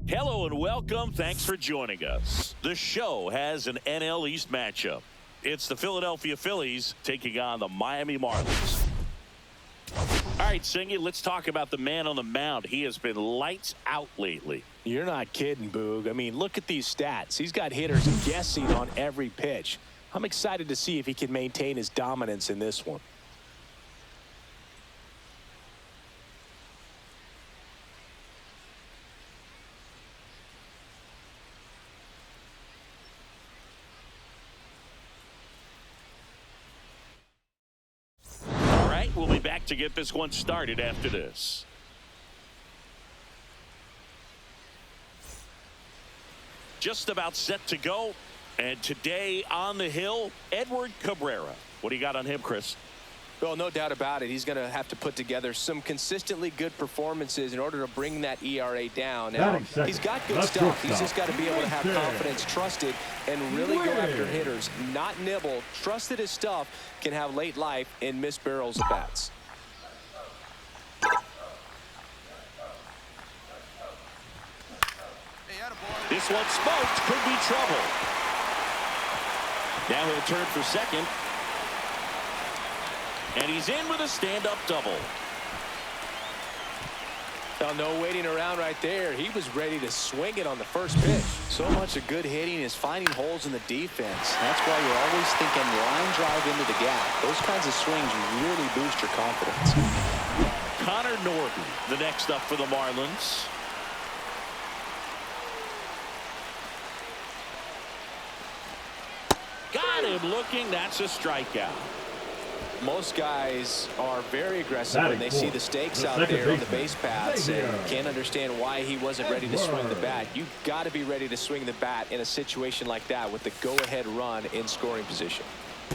Hello and welcome. Thanks for joining us. The show has an NL East matchup. It's the Philadelphia Phillies taking on the Miami Marlins. All right, Singy, let's talk about the man on the mound. He has been lights out lately. You're not kidding, Boog. I mean, look at these stats. He's got hitters guessing on every pitch. I'm excited to see if he can maintain his dominance in this one. We'll be back to get this one started after this. Just about set to go. And today on the hill, Edward Cabrera. What do you got on him, Chris? Well, no doubt about it. He's going to have to put together some consistently good performances in order to bring that ERA down. Now, he's got good stuff. He's just got to be able to have confidence, trust it, and really go after hitters, not nibble. Trust that his stuff can have late life and miss barrels of bats. This one smoked. Could be trouble. Now he'll turn for second. And he's in with a stand-up double. Well, no waiting around right there. He was ready to swing it on the first pitch. So much of good hitting is finding holes in the defense. That's why you're always thinking line drive into the gap. Those kinds of swings really boost your confidence. Connor Norton, the next up for the Marlins. Got him looking. That's a strikeout. Most guys are very aggressive when they see the stakes out there on the base paths and can't understand why he wasn't ready to swing the bat. You've got to be ready to swing the bat in a situation like that with the go-ahead run in scoring position.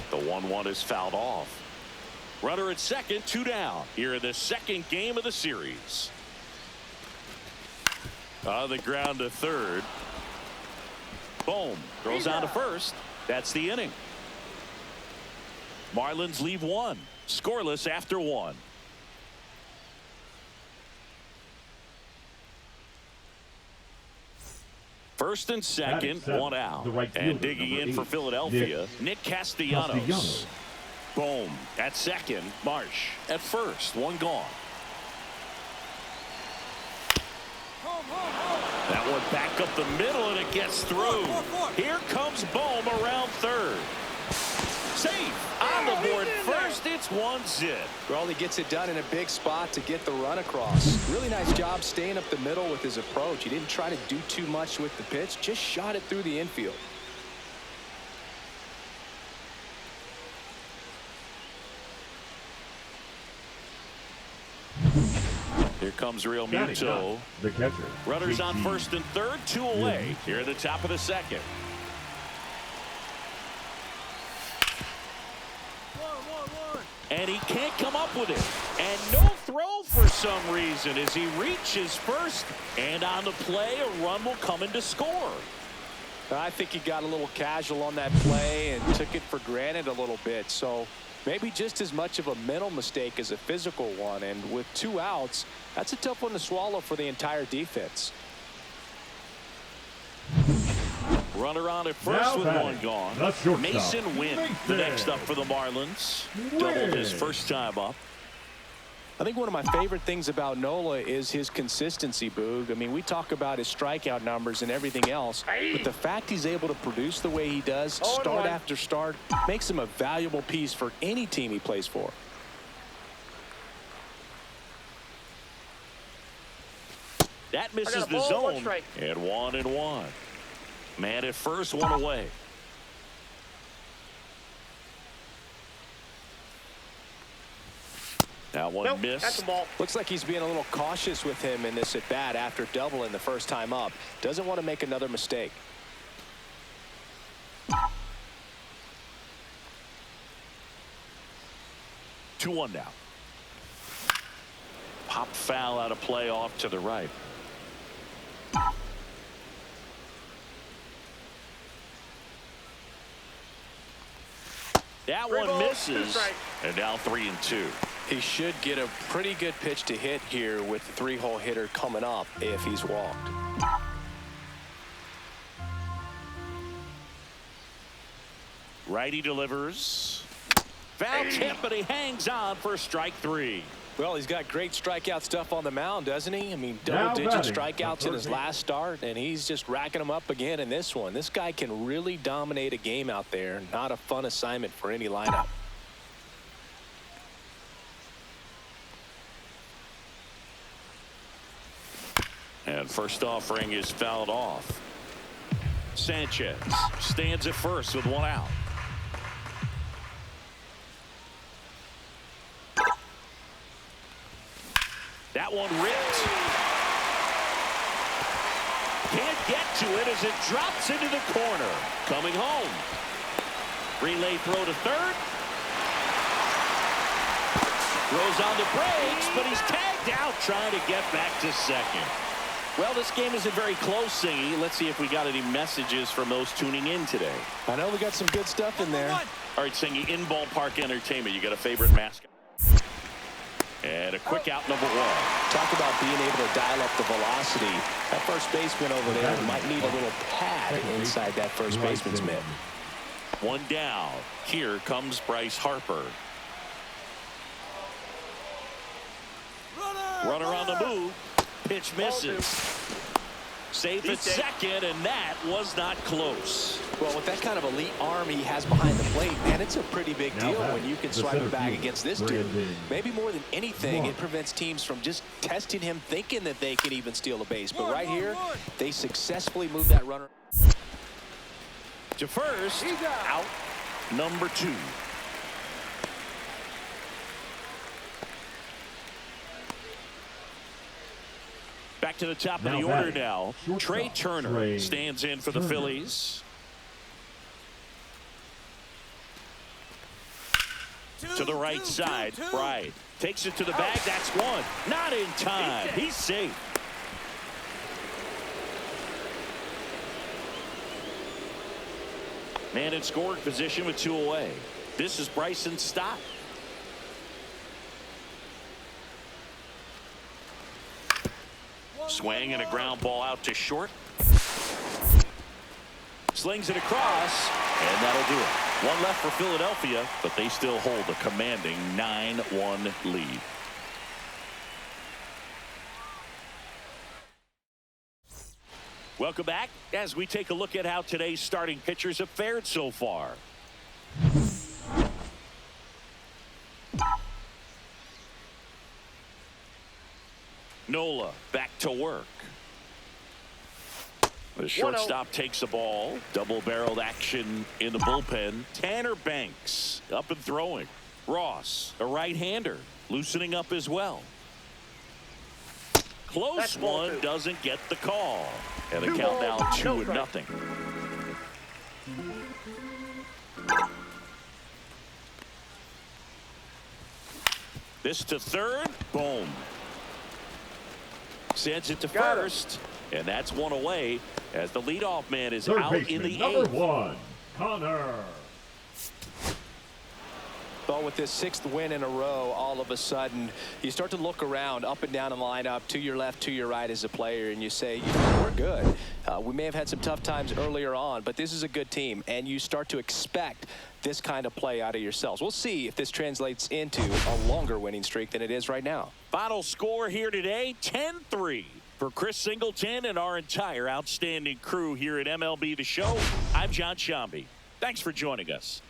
The 1-1 is fouled off. Runner at second, 2 down. Here in the second game of the series. On the ground to third. Boom. Throws on to first. That's the inning. Marlins leave 1. Scoreless after 1. First and second, 1 out. And digging in for Philadelphia, Nick Castellanos. Boom. At second, Marsh. At first, 1 gone. That one back up the middle, and it gets through. Here comes Bohm around third. Safe on the board first. It's 1-zip. Well, he gets it done in a big spot to get the run across. Really nice job staying up the middle with his approach. He didn't try to do too much with the pitch, just shot it through the infield. Here comes Real Muto. The catcher. Runners on first and third, 2 away. Here at the top of the second. And he can't come up with it. And no throw for some reason as he reaches first. And on the play, a run will come in to score. I think he got a little casual on that play and took it for granted a little bit. So maybe just as much of a mental mistake as a physical one. And with 2 outs, that's a tough one to swallow for the entire defense. Runner on at first with 1 gone. Mason Wynn, the next up for the Marlins. Doubled his first time up. I think one of my favorite things about Nola is his consistency, Boog. I mean, we talk about his strikeout numbers and everything else, but the fact he's able to produce the way he does, start after start, makes him a valuable piece for any team he plays for. That misses the zone. And 1-1. Man at first, 1 away. That one missed. That's a ball. Looks like he's being a little cautious with him in this at bat after doubling the first time up. Doesn't want to make another mistake. 2-1 now. Pop foul out of play off to the right. That one misses. And now 3-2. He should get a pretty good pitch to hit here with the 3-hole hitter coming up if he's walked. Righty delivers. Foul tip, but he hangs on for strike 3. Well, he's got great strikeout stuff on the mound, doesn't he? I mean, double-digit strikeouts in his last start, and he's just racking them up again in this one. This guy can really dominate a game out there. Not a fun assignment for any lineup. And first offering is fouled off. Sanchez stands at first with 1 out. That one ripped. Can't get to it as it drops into the corner. Coming home. Relay throw to third. Throws on the brakes, but he's tagged out trying to get back to second. Well, this game isn't very close, Singy. Let's see if we got any messages from those tuning in today. I know we got some good stuff in there. All right, Singy, in ballpark entertainment, you got a favorite mascot? And a quick out, number 1. Talk about being able to dial up the velocity. That first baseman over there might need a little pad inside that first baseman's mitt. 1 down. Here comes Bryce Harper. Runner on the move. Pitch misses. Safe at second, and that was not close. Well, with that kind of elite arm he has behind the plate, man, it's a pretty big deal when you can swipe it back against this dude. Maybe more than anything, it prevents teams from just testing him, thinking that they can even steal a base. But right here, they successfully move that runner to first. Out number 2. Back to the top of the order now. Trey Turner stands in for the Phillies. To the right side. Bright takes it to the bag. That's 1. Not in time. He's safe. Man in scoring position with 2 away. This is Bryson's stop. Swing and a ground ball out to short. Slings it across, and that'll do it. 1 left for Philadelphia, but they still hold a commanding 9-1 lead. Welcome back as we take a look at how today's starting pitchers have fared so far. Nola back to work. The shortstop takes the ball. Double-barreled action in the bullpen. Tanner Banks up and throwing. Ross, a right-hander, loosening up as well. Close one, doesn't get the call. And the count now 2-0. This to third. Boom. Sends it to first, and that's 1 away as the leadoff man is out in the 8th. Number 1, Connor. Well, with this 6th win in a row, all of a sudden, you start to look around up and down the lineup, to your left, to your right as a player, and you say, you know, we're good. We may have had some tough times earlier on, but this is a good team, and you start to expect this kind of play out of yourselves. We'll see if this translates into a longer winning streak than it is right now. Final score here today, 10-3. For Chris Singleton and our entire outstanding crew here at MLB The Show, I'm John Shambi. Thanks for joining us.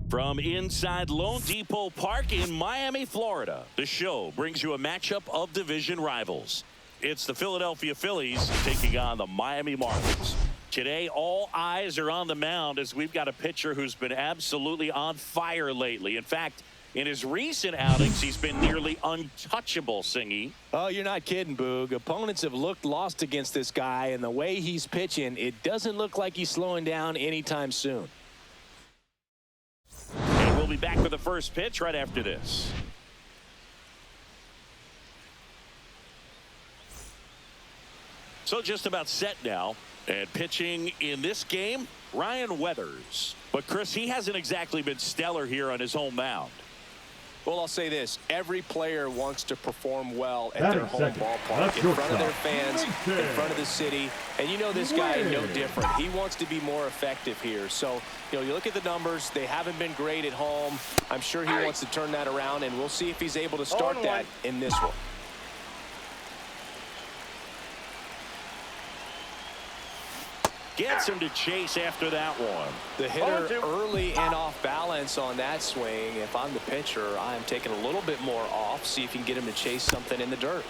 From inside Lone Depot Park in Miami, Florida, the show brings you a matchup of division rivals. It's the Philadelphia Phillies taking on the Miami Marlins. Today, all eyes are on the mound as we've got a pitcher who's been absolutely on fire lately. In fact, in his recent outings, he's been nearly untouchable, Singy. Oh, you're not kidding, Boog. Opponents have looked lost against this guy, and the way he's pitching, it doesn't look like he's slowing down anytime soon. And we'll be back with the first pitch right after this. So just about set now. And pitching in this game, Ryan Weathers. But, Chris, he hasn't exactly been stellar here on his home mound. Well, I'll say this. Every player wants to perform well at their home ballpark, in front of their fans, in front of the city. And you know this guy no different. He wants to be more effective here. So, you look at the numbers. They haven't been great at home. I'm sure he wants to turn that around, and we'll see if he's able to start that in this one. Gets him to chase after that one. The hitter early and off balance on that swing. If I'm the pitcher, I'm taking a little bit more off. See if you can get him to chase something in the dirt.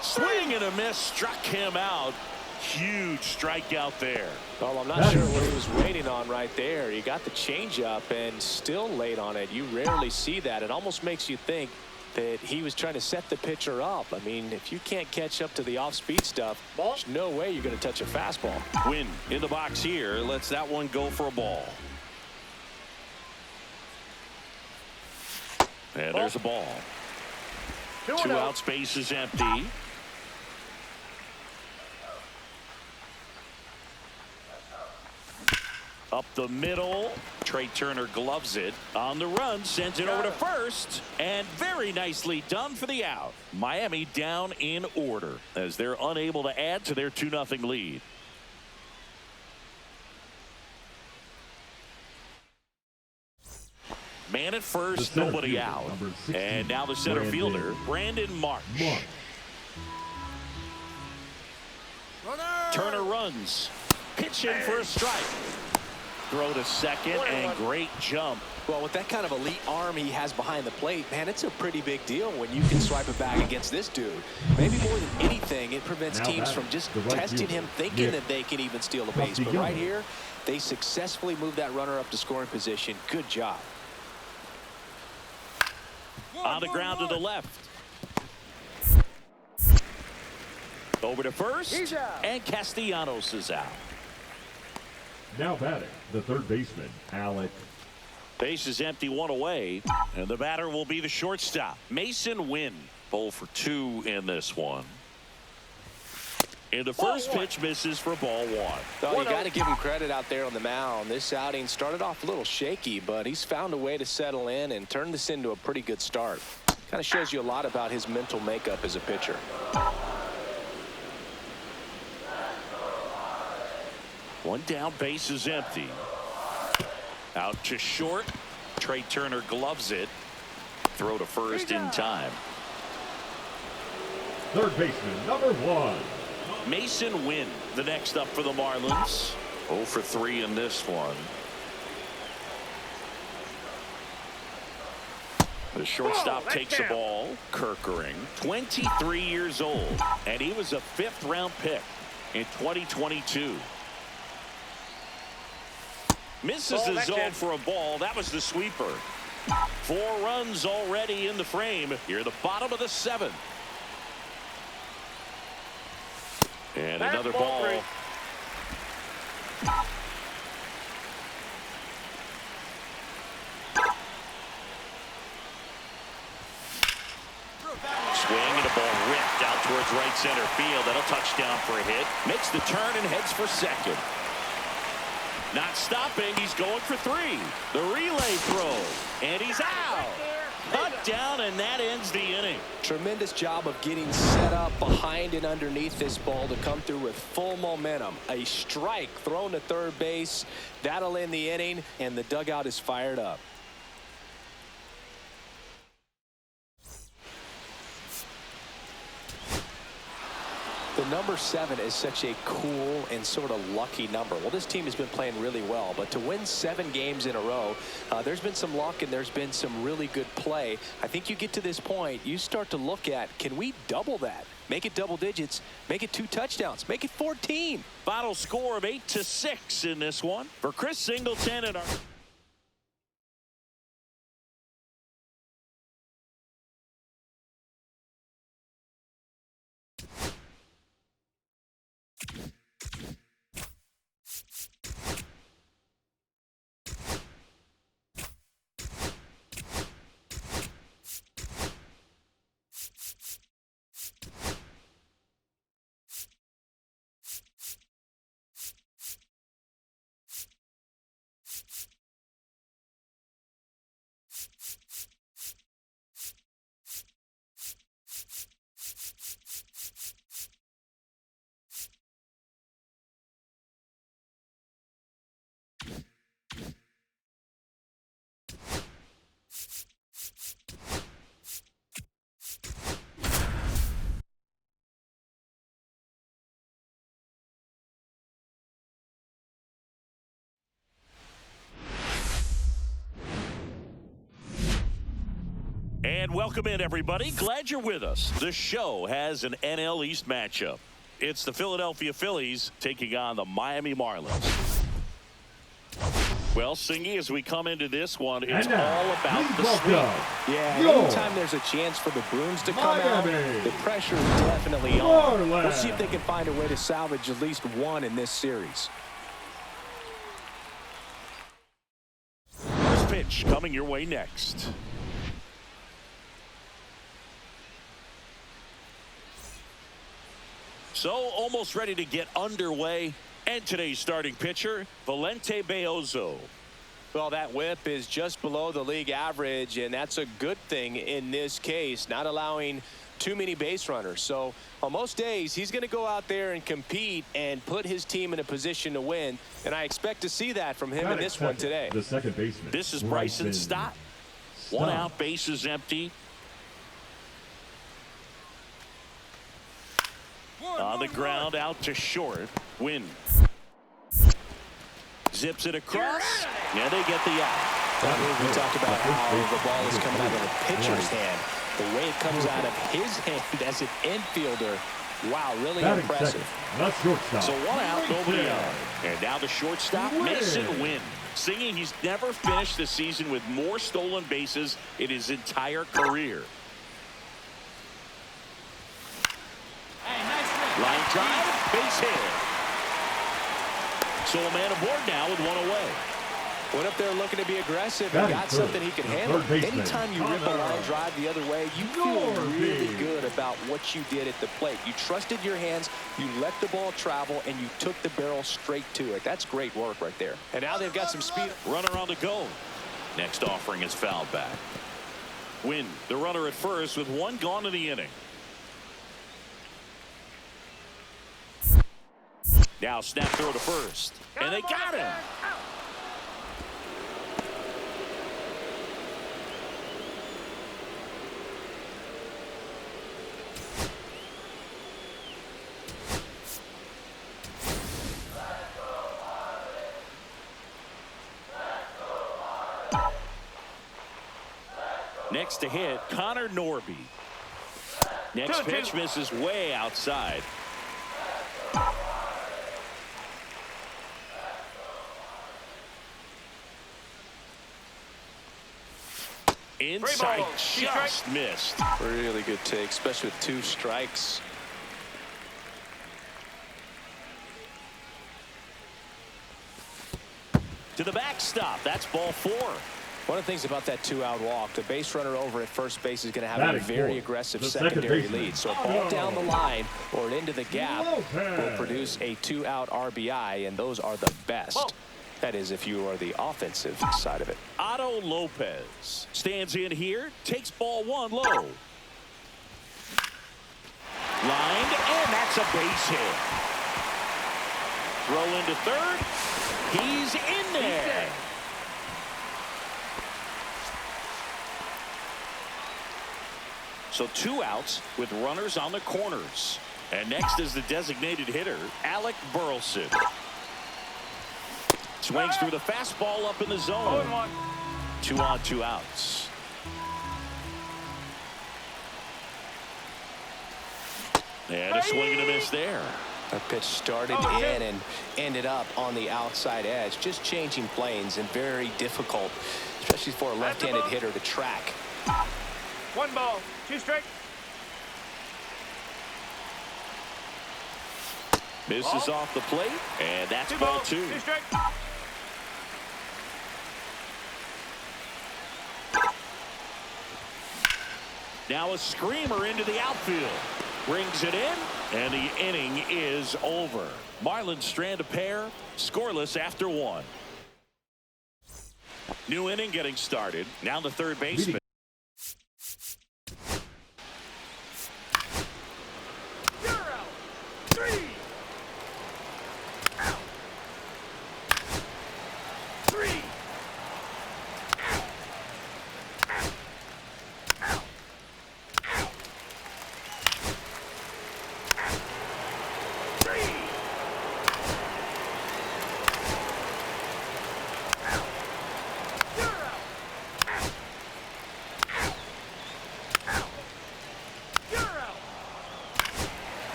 Swing and a miss, struck him out. Huge strikeout there. Well, I'm not sure what he was waiting on right there. You got the changeup and still late on it. You rarely see that. It almost makes you think that he was trying to set the pitcher up. I mean, if you can't catch up to the off-speed stuff, there's no way you're going to touch a fastball. Win in the box here. Lets that one go for a ball. And there's a ball. Two outs, base is empty. Up the middle. Trey Turner gloves it. On the run, sends it over to first. And very nicely done for the out. Miami down in order as they're unable to add to their 2-0 lead. Man at first, nobody out. And now the center fielder, Brandon Marsh. Turner runs. Pitch in for a strike. Throw to second and great jump. Well, with that kind of elite arm he has behind the plate, man, it's a pretty big deal when you can swipe it back against this dude. Maybe more than anything, it prevents teams from just testing him, thinking that they can even steal a base. But right here, they successfully moved that runner up to scoring position. Good job. On the ground to the left. Over to first, and Castellanos is out. Now batting, the third baseman, Alec. Base is empty, one away, and the batter will be the shortstop, Mason Wynn. 0 for 2 in this one. And the first pitch misses for ball one. Oh, you got to give him credit out there on the mound. This outing started off a little shaky, but he's found a way to settle in and turn this into a pretty good start. Kind of shows you a lot about his mental makeup as a pitcher. One down, base is empty. Out to short. Trey Turner gloves it. Throw to first in time. Third baseman, number 1. Mason Wynn, the next up for the Marlins. 0 for 3 in this one. The shortstop takes the ball. Kirkering, 23 years old, and he was a 5th-round pick in 2022. Misses the zone for a ball. That was the sweeper. 4 runs already in the frame. Here at the bottom of the 7th. And another ball. Swing and a ball ripped out towards right center field. That'll touchdown for a hit. Makes the turn and heads for second. Not stopping. He's going for 3. The relay throw. And he's out. Cut down, and that ends the inning. Tremendous job of getting set up behind and underneath this ball to come through with full momentum. A strike thrown to third base. That'll end the inning, and the dugout is fired up. The number 7 is such a cool and sort of lucky number. Well, this team has been playing really well, but to win 7 games in a row, there's been some luck and there's been some really good play. I think you get to this point, you start to look at, can we double that? Make it double digits, make it 2 touchdowns, make it 14. Final score of 8-6 in this one. For Chris Singleton and our... And welcome in, everybody. Glad you're with us. The show has an NL East matchup. It's the Philadelphia Phillies taking on the Miami Marlins. Well, Singy, as we come into this one, it's all about the swing. Yeah, anytime there's a chance for the brooms to come out, the pressure is definitely on. Let's see if they can find a way to salvage at least one in this series. This pitch coming your way next. So almost ready to get underway. And today's starting pitcher, Valente Bayozo. Well, that whip is just below the league average, and that's a good thing in this case, not allowing too many base runners. So on most days, he's going to go out there and compete and put his team in a position to win. And I expect to see that from him in this one today. The second baseman. This is Bryson Stott. 1 out, bases empty. On the ground, out to short. Win. Zips it across, and they get the out. We talked about how the ball is coming out of the pitcher's hand. The way it comes out of his hand as an infielder, wow, really impressive. So 1 out, nobody on. And now the shortstop, Mason Wynn. Singing, he's never finished the season with more stolen bases in his entire career. Line drive, base hit. So a man aboard now with 1 away. Went up there looking to be aggressive and got something he could handle. Anytime you rip a line drive the other way, you feel really good about what you did at the plate. You trusted your hands, you let the ball travel, and you took the barrel straight to it. That's great work right there. And now they've got some speed. Runner on the go. Next offering is fouled back. Win the runner at first with 1 gone in the inning. Now snap throw to first. And they got him. Next to hit, Connor Norby. Next pitch misses way outside. Inside, just missed. Really good take, especially with 2 strikes. To the backstop. That's ball 4. One of the things about that 2-out walk, the base runner over at first base is going to have a very aggressive secondary lead. So a ball down the line or into the gap will produce a 2-out RBI, and those are the best. That is, if you are the offensive side of it. Otto Lopez stands in here, takes ball 1 low. Lined, and that's a base hit. Throw into third. He's in there. So 2 outs with runners on the corners. And next is the designated hitter, Alec Burleson. Swings through the fastball up in the zone. 2 on, 2 outs. And a swing and a miss there. That pitch started in and ended up on the outside edge, just changing planes, and very difficult, especially for a left-handed hitter to track. 1 ball, 2 strikes. Misses off the plate, and that's ball 2. 2 strikes. Now a screamer into the outfield. Brings it in, and the inning is over. Marlins strand a pair, scoreless after 1. New inning getting started. Now the third baseman. 3. Out. 3.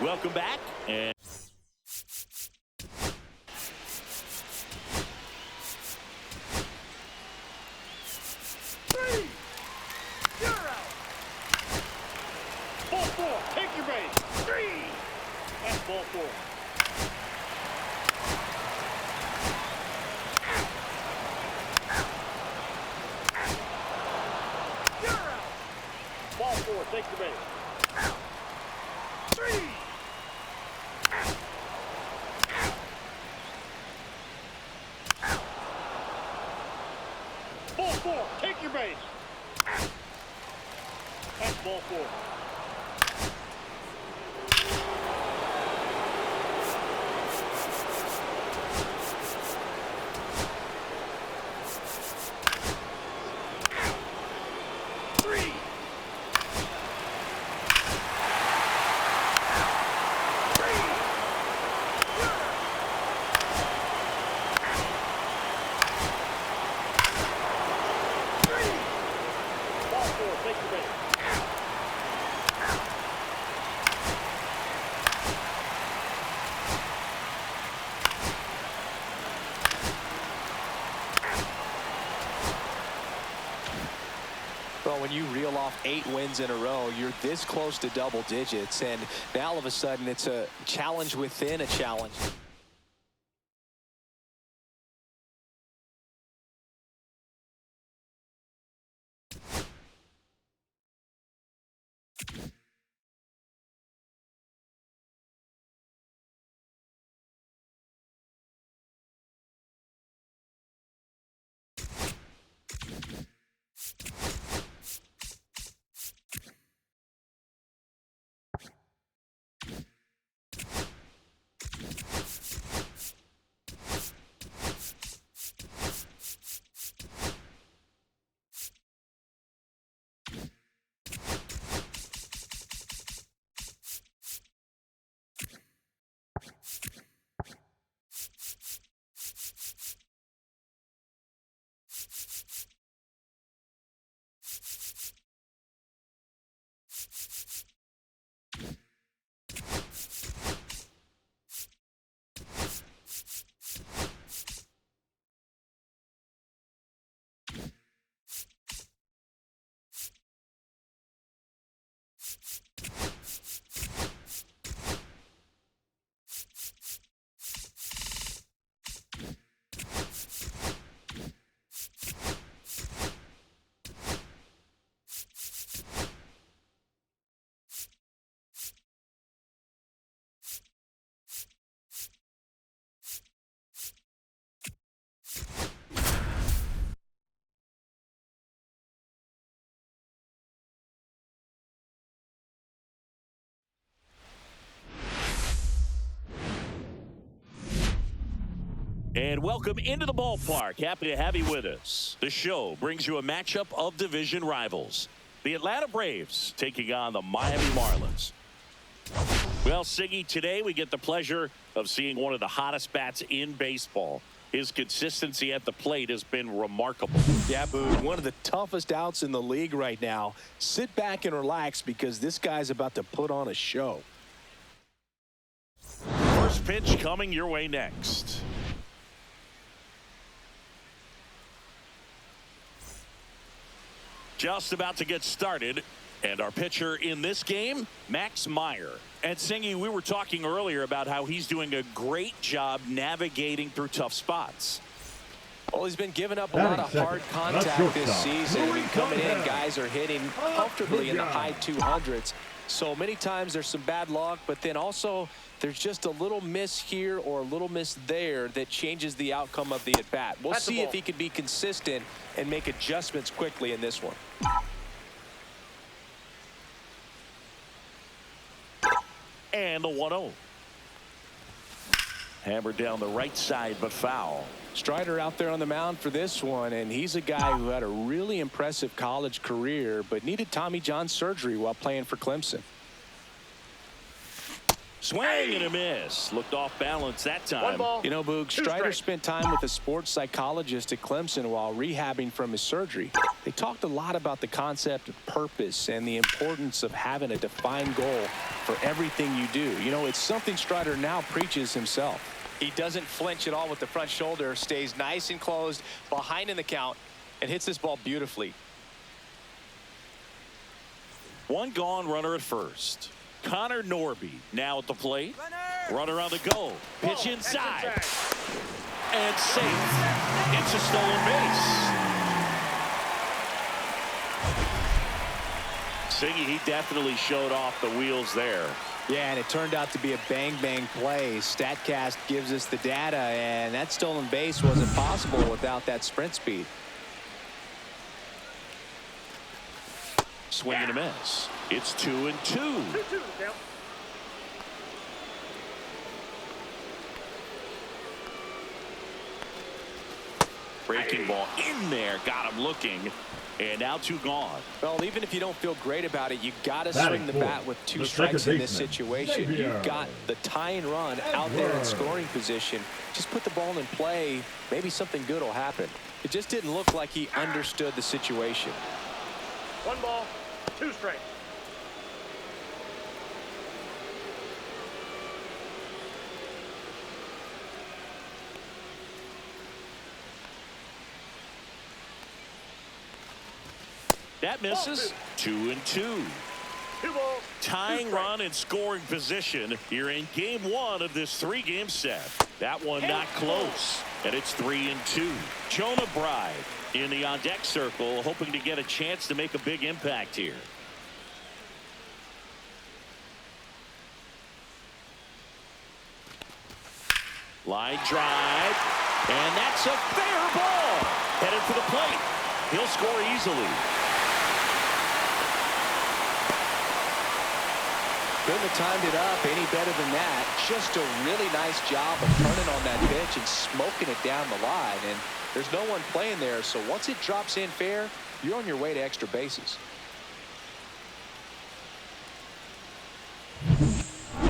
Welcome back. And Ball 4, take your base. 3. That's ball 4. Ball 4, take your base. 3. Ball 4, take your base. That's ball 4. Well, when you reel off 8 wins in a row, you're this close to double digits, and now all of a sudden it's a challenge within a challenge. And welcome into the ballpark. Happy to have you with us. The show brings you a matchup of division rivals. The Atlanta Braves taking on the Miami Marlins. Well, Siggy, today we get the pleasure of seeing one of the hottest bats in baseball. His consistency at the plate has been remarkable. Yeah, Boog, one of the toughest outs in the league right now. Sit back and relax because this guy's about to put on a show. First pitch coming your way next. Just about to get started. And our pitcher in this game, Max Meyer. And Singy, we were talking earlier about how he's doing a great job navigating through tough spots. Well, he's been giving up a lot of hard contact this season. I mean, coming in, guys are hitting comfortably in the high 200s. So many times there's some bad luck, but then also there's just a little miss here or a little miss there that changes the outcome of the at-bat. We'll see if he can be consistent and make adjustments quickly in this one. And the 1-0. Hammered down the right side, but foul. Strider out there on the mound for this one, and he's a guy who had a really impressive college career but needed Tommy John surgery while playing for Clemson. Swing and a miss. Looked off balance that time. You know, Boog, Strider spent time with a sports psychologist at Clemson while rehabbing from his surgery. They talked a lot about the concept of purpose and the importance of having a defined goal for everything you do. You know, it's something Strider now preaches himself. He doesn't flinch at all with the front shoulder, stays nice and closed, behind in the count, and hits this ball beautifully. One gone, runner at first. Connor Norby now at the plate. Runner on the go. Pitch inside. And safe. It's a stolen base. Siggy, he definitely showed off the wheels there. Yeah, and it turned out to be a bang-bang play. StatCast gives us the data, and that stolen base wasn't possible without that sprint speed. Swing and a miss. It's 2-2. Breaking ball in there. Got him looking. And now 2 gone. Well, even if you don't feel great about it, you got to swing the bat with 2 strikes in this situation. You've got the tying run out there in scoring position. Just put the ball in play. Maybe something good will happen. It just didn't look like he understood the situation. 1 ball, 2 strikes. That misses. 2-2. 2 balls. Tying run in scoring position here in game 1 of this 3-game set. That one not close. And it's 3-2. Jonah Bride in the on-deck circle, hoping to get a chance to make a big impact here. Line drive. And that's a fair ball. Headed for the plate. He'll score easily. Couldn't have timed it up any better than that. Just a really nice job of turning on that pitch and smoking it down the line. And there's no one playing there, so once it drops in fair, you're on your way to extra bases.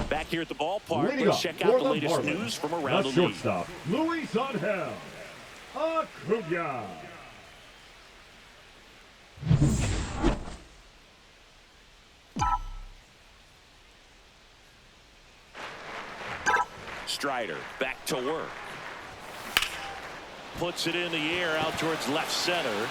Back here at the ballpark, let's check out the latest news from around the league. Shortstop, Luis Angel Acuna. Strider back to work. Puts it in the air out towards left center.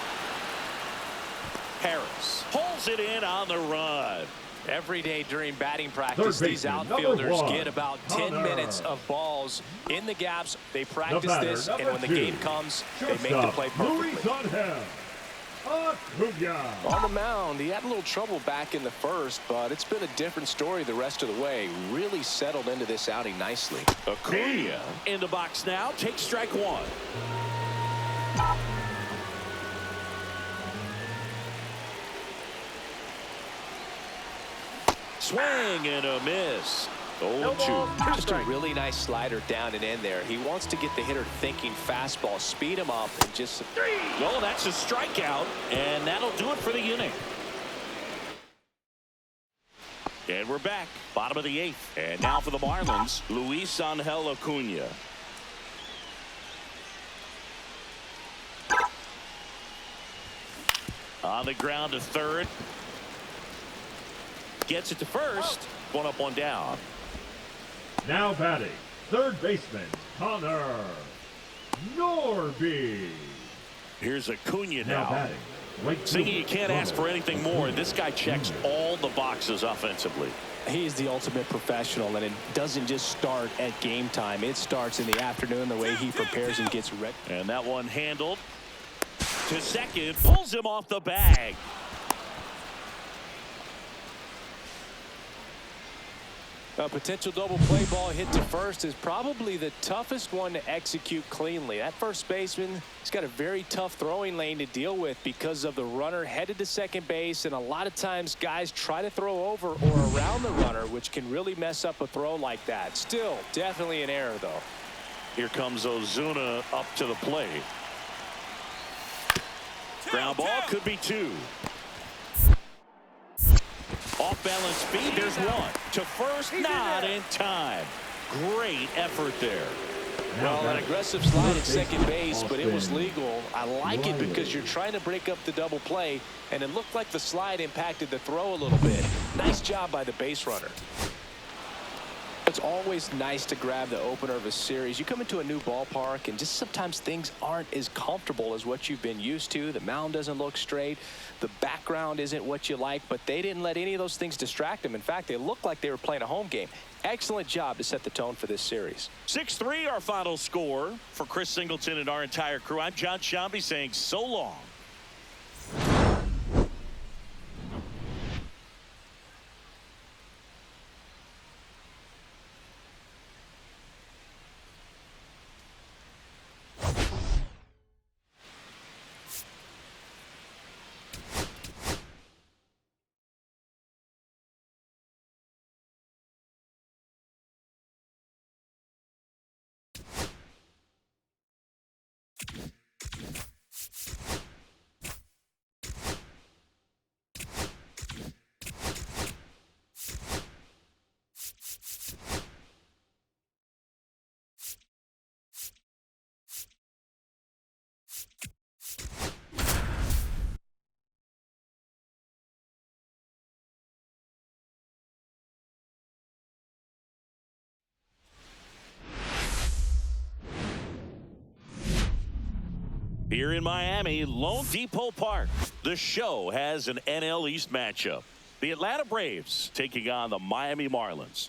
Harris pulls it in on the run. Every day during batting practice, these outfielders get about 10 minutes of balls in the gaps. They practice this, and when the game comes, they make the play perfectly. On the mound, he had a little trouble back in the first, but it's been a different story the rest of the way. Really settled into this outing nicely. Acuna in the box now. Takes strike 1. Swing and a miss. 0-2. Just a really nice slider down and in there. He wants to get the hitter thinking fastball, speed him up, and just... Well, that's a strikeout, and that'll do it for the inning. And we're back, bottom of the 8th. And now for the Marlins, Luis Angel Acuna. On the ground to third. Gets it to first. One up, one down. Now batting, third baseman, Connor Norby. Here's Acuna Now now. batting, right Singy, fielder, you can't ask for anything more. This guy checks all the boxes offensively. He's the ultimate professional, and it doesn't just start at game time. It starts in the afternoon, the way he prepares and gets ready. And that one handled to second. Pulls him off the bag. A potential double play ball hit to first is probably the toughest one to execute cleanly. That first baseman, he's got a very tough throwing lane to deal with because of the runner headed to second base, and a lot of times guys try to throw over or around the runner, which can really mess up a throw like that. Still, definitely an error, though. Here comes Ozuna up to the plate. Ground ball, could be 2. Off balance speed, there's 1. To first, not in time. Great effort there. Well, an aggressive slide at second base, but it was legal. I like it because you're trying to break up the double play, and it looked like the slide impacted the throw a little bit. Nice job by the base runner. It's always nice to grab the opener of a series. You come into a new ballpark, and just sometimes things aren't as comfortable as what you've been used to. The mound doesn't look straight. The background isn't what you like, but they didn't let any of those things distract them. In fact, they looked like they were playing a home game. Excellent job to set the tone for this series. 6-3 our final score. For Chris Singleton and our entire crew, I'm John Shambi saying so long. Here in Miami, Lone Depot Park, the show has an NL East matchup. The Atlanta Braves taking on the Miami Marlins.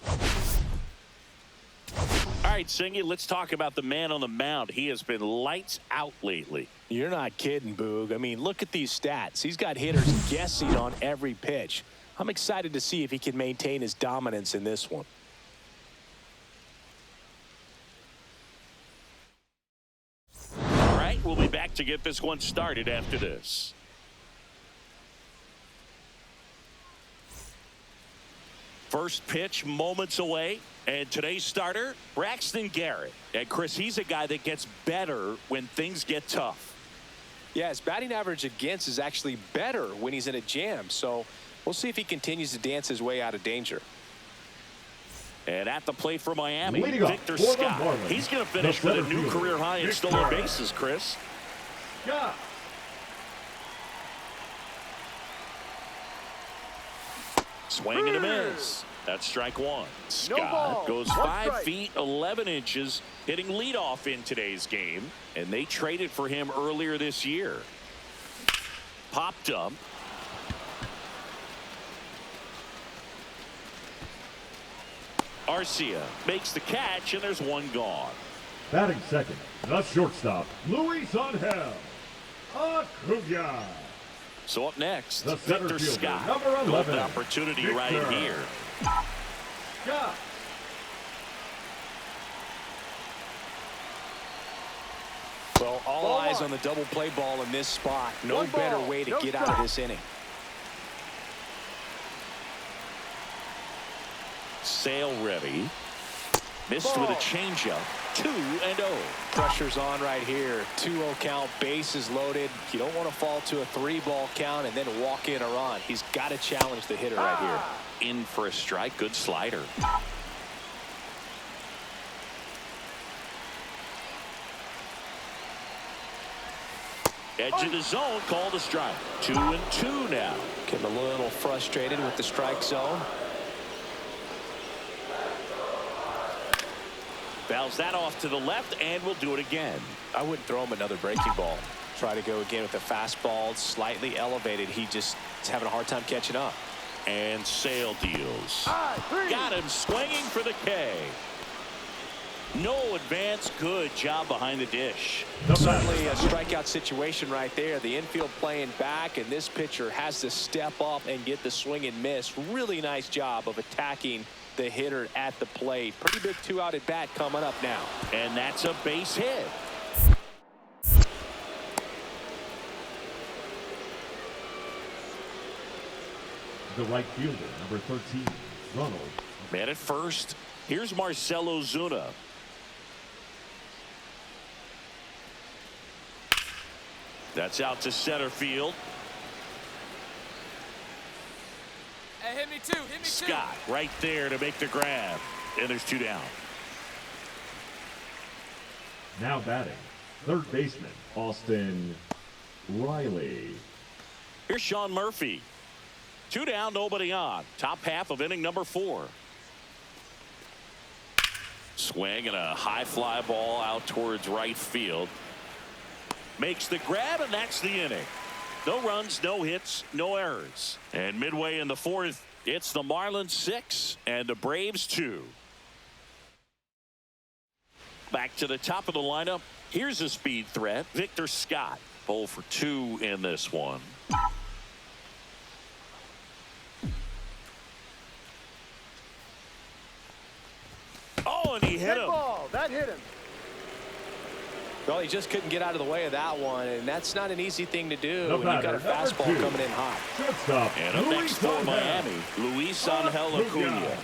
All right, Singy, let's talk about the man on the mound. He has been lights out lately. You're not kidding, Boog. I mean, look at these stats. He's got hitters guessing on every pitch. I'm excited to see if he can maintain his dominance in this one. We'll be back to get this one started after this. First pitch moments away, and today's starter, Braxton Garrett. And Chris, he's a guy that gets better when things get tough. Yeah, his batting average against is actually better when he's in a jam, so we'll see if he continues to dance his way out of danger. And at the plate for Miami, Leading Victor Scott. He's going to finish with a new career high in stolen bases, Chris. Scott. Swing and a miss. That's strike 1. Scott goes 5 feet 11 inches, hitting leadoff in today's game, and they traded for him earlier this year. Popped up. Arcia makes the catch, and there's one gone. Batting second, the shortstop, Luis Angel Acuna. So up next, The center Victor fielder, Scott. number 11, Golden opportunity Victor right here. Scott. Well, all eyes on the double play ball in this spot. No better way to get out of this inning. Sale ready. Missed with a changeup. 2-0. Pressure's on right here. 2-0 count, bases loaded. You don't want to fall to a 3-ball count and then walk in a run. He's got to challenge the hitter right here. In for a strike. Good slider. Edge of the zone, called a strike. 2-2 now. Getting a little frustrated with the strike zone. Fouls that off to the left, and we'll do it again. I wouldn't throw him another breaking ball. Try to go again with the fastball, slightly elevated. He just is having a hard time catching up. And Sale deals. Got him swinging for the K. No advance. Good job behind the dish. Certainly a strikeout situation right there. The infield playing back, and this pitcher has to step up and get the swing and miss. Really nice job of attacking the hitter at the plate. Pretty big 2-out at bat coming up now. And that's a base hit. The right fielder, number 13, Ronald. Man at first. Here's Marcell Ozuna. That's out to center field. Hey, hit me too. Hit me too. Scott right there to make the grab. And there's 2 down. Now batting, third baseman, Austin Riley. Here's Sean Murphy. 2 down, nobody on. Top half of inning number 4. Swing and a high fly ball out towards right field. Makes the grab, and that's the inning. No runs, no hits, no errors. And midway in the 4th, it's the Marlins 6 and the Braves 2. Back to the top of the lineup. Here's a speed threat, Victor Scott. 0 for 2 in this one. Oh, and he hit him. That hit him. Well, he just couldn't get out of the way of that one, and that's not an easy thing to do The when you've got a batter, fastball number 2. coming in hot. Shortstop, And up next for Miami, Luis Angel Acuna.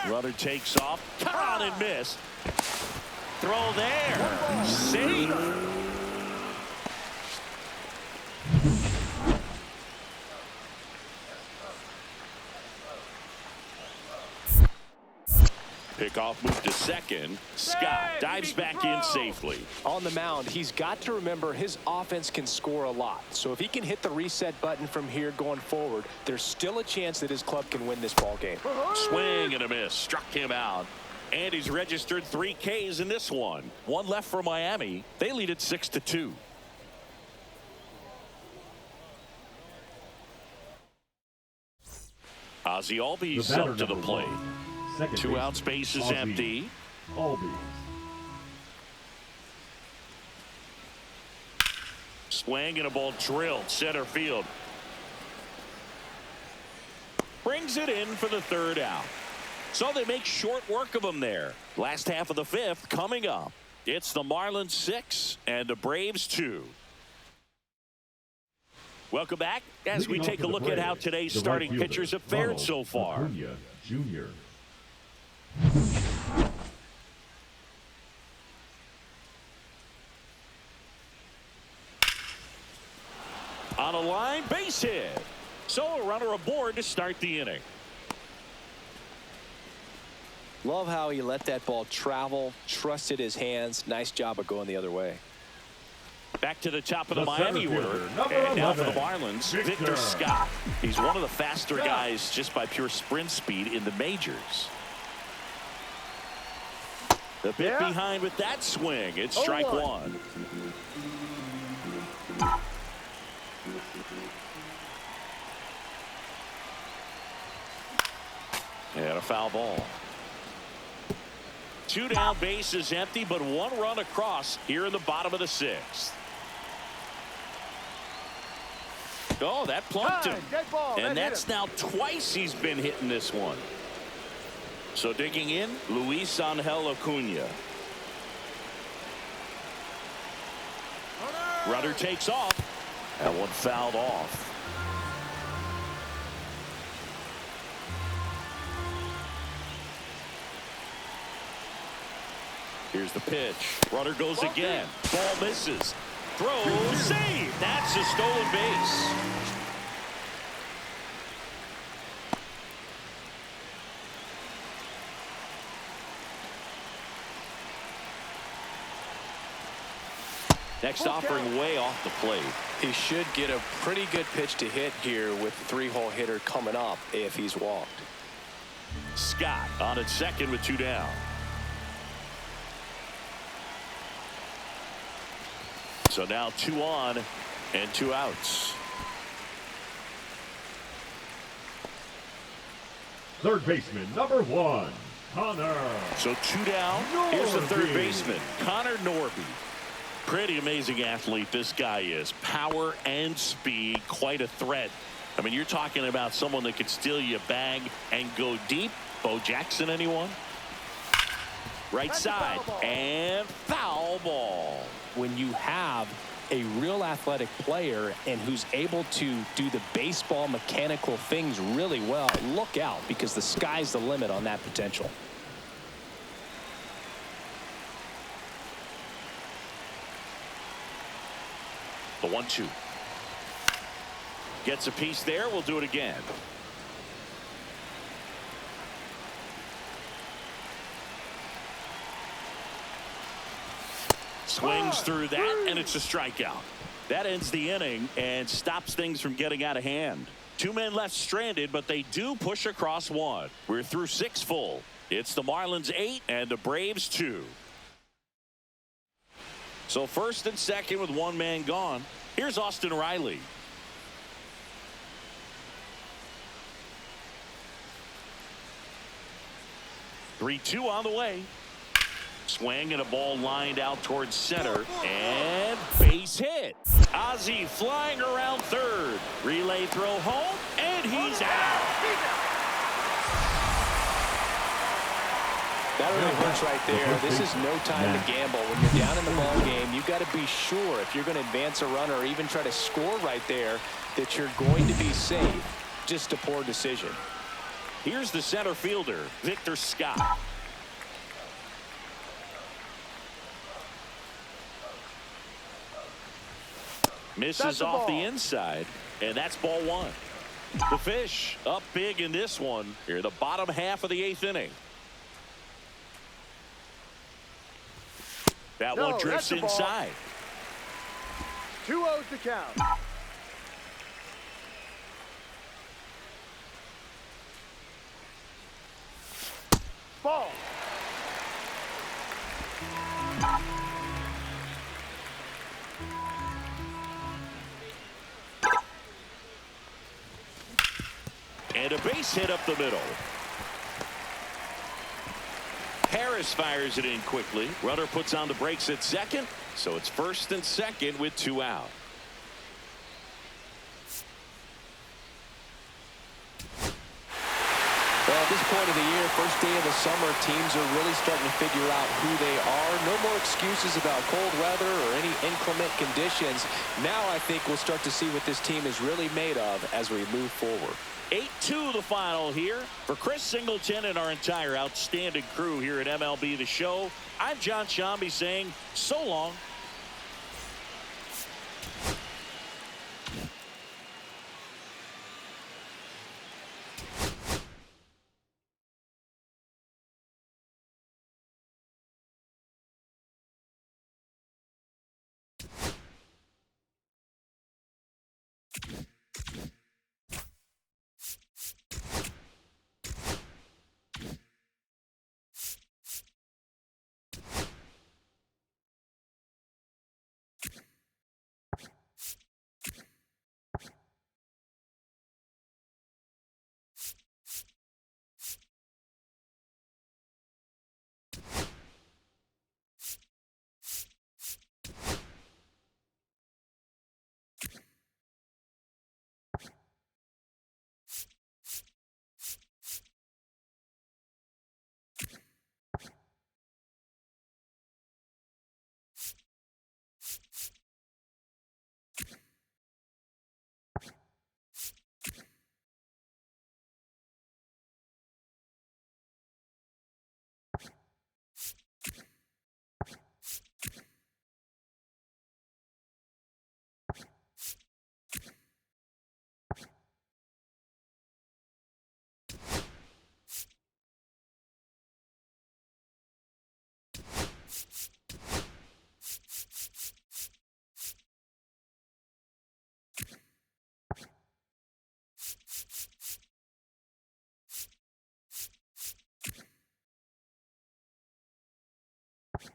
Runner takes off. Caught and missed. Throw there. Safe. Pickoff move to second. Scott dives back in safely. On the mound, he's got to remember his offense can score a lot. So if he can hit the reset button from here going forward, there's still a chance that his club can win this ball game. Swing and a miss. Struck him out. And he's registered 3 Ks in this one. 1 left for Miami. They lead it 6-2. Ozzie Albies up to the plate. 2 out, space is empty. Albies. Swing and a ball drilled center field. Brings it in for the 3rd out. So they make short work of him there. Last half of the 5th coming up. It's the Marlins 6 and the Braves 2. Welcome back as we take a look at how today's starting pitchers have fared so far. Acuna Jr. On a line, base hit. So a runner aboard to start the inning. Love how he let that ball travel, trusted his hands. Nice job of going the other way. Back to the top of the The Miami center order. fielder, number And now for the 11, Marlins, Victor. Victor Scott. He's one of the faster guys just by pure sprint speed in the majors. The bit behind with that swing. It's strike 1. And a foul ball. 2 down, base is empty, but 1 run across here in the bottom of the 6th. Oh, that plunked him. And that's now twice he's been hitting this one. So digging in, Luis Angel Acuna. Runner takes off. That one fouled off. Here's the pitch. Runner goes again. Ball misses. Throw, save. That's a stolen base. Next offering way off the plate. He should get a pretty good pitch to hit here with the three-hole hitter coming up if he's walked. Scott on at second with 2 down. So now 2 on and 2 outs. Third baseman, number 1, Connor. So 2 down. Here's the third baseman, Connor Norby. Pretty amazing athlete this guy is. Power and speed, quite a threat. I mean, you're talking about someone that could steal you a bag and go deep. Bo Jackson, anyone? Right side, and foul ball. When you have a real athletic player and who's able to do the baseball mechanical things really well, look out, because the sky's the limit on that potential. The 1-2. Gets a piece there. We'll do it again. Swings through that, and it's a strikeout. That ends the inning and stops things from getting out of hand. 2 men left stranded, but they do push across 1. We're through 6 full. It's the Marlins 8 and the Braves 2. So first and second with 1 man gone. Here's Austin Riley. Three-2 on the way. Swing and a ball lined out towards center. And base hit. Ozzie flying around third. Relay throw home. And he's out. That really hurts right there. This is no time to gamble. When you're down in the ball game, you've got to be sure if you're going to advance a runner or even try to score right there that you're going to be safe. Just a poor decision. Here's the center fielder, Victor Scott. Misses off the inside, and that's ball 1. The Fish up big in this one here, the bottom half of the 8th inning. That one drifts inside. 2-0 to count. Ball. And a base hit up the middle. Harris fires it in quickly. Runner puts on the brakes at second. So it's first and second with 2 out. Well, at this point of the year, first day of the summer, teams are really starting to figure out who they are. No more excuses about cold weather or any inclement conditions. Now I think we'll start to see what this team is really made of as we move forward. 8-2 the final here. For Chris Singleton and our entire outstanding crew here at MLB The Show, I'm John Shambi saying so long. You